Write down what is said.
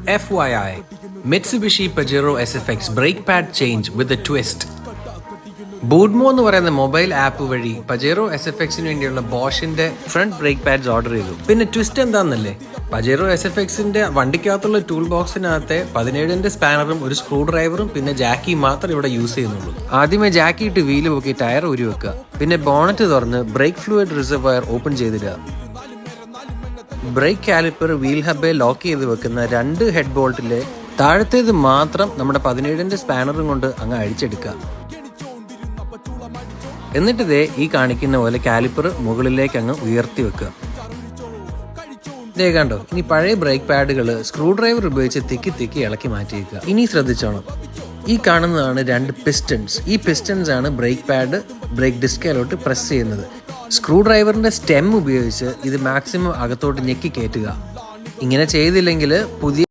FYI, Mitsubishi Pajero SFX brake pad change with a twist. ബൂഡ്മോ എന്ന് പറയുന്ന mobile app വഴി Pajero SFXന് വേണ്ടിയുള്ള ബോഷിന്റെ front break pads order ചെയ്തു. പിന്നെ ട്വിസ്റ്റ് എന്താണെന്നല്ലേ, പജേറോ SFXന്റെ വണ്ടിക്കകത്തുള്ള ടൂൾ ബോക്സിനകത്തെ 17-ന്റെ സ്പാനറും ഒരു സ്ക്രൂ ഡ്രൈവറും പിന്നെ ജാക്കി മാത്രം ഇവിടെ യൂസ് ചെയ്യുന്നുള്ളൂ. ആദ്യമേ ജാക്കി ഇട്ട് വീല് പൊക്കി ടയർ ഊരി വെക്കുക, പിന്നെ ബോണറ്റ് തുറന്ന് ബ്രേക്ക് ഫ്ലൂയിഡ് റിസർവയർ ഓപ്പൺ ചെയ്തിടുക. ബ്രേക്ക് കാലിപ്പർ വീൽ ഹബ്ബെ ലോക്ക് ചെയ്ത് വെക്കുന്ന 2 ഹെഡ് ബോൾട്ടിലെ താഴത്തേത് മാത്രം നമ്മുടെ 17-ന്റെ സ്പാനറും കൊണ്ട് അങ്ങ് അഴിച്ചെടുക്കുക. എന്നിട്ട് ഈ കാണിക്കുന്ന പോലെ കാലിപ്പർ മുകളിലേക്ക് അങ്ങ് ഉയർത്തി വെക്കുക. കണ്ടോ, ഇനി പഴയ ബ്രേക്ക് പാഡുകൾ സ്ക്രൂ ഡ്രൈവർ ഉപയോഗിച്ച് തിക്കി ഇളക്കി മാറ്റിയേക്കുക. ഇനി ശ്രദ്ധിച്ചോണം, ഈ കാണുന്നതാണ് 2 പിസ്റ്റൺസ്. ഈ പിസ്റ്റൺസ് ആണ് ബ്രേക്ക് പാഡ് ബ്രേക്ക് ഡിസ്കിലോട്ട് പ്രസ് ചെയ്യുന്നത്. സ്ക്രൂ ഡ്രൈവറിന്റെ സ്റ്റെം ഉപയോഗിച്ച് ഇത് മാക്സിമം അകത്തോട്ട് ഞെക്കി കയറ്റുക. ഇങ്ങനെ ചെയ്തില്ലെങ്കിൽ പുതിയ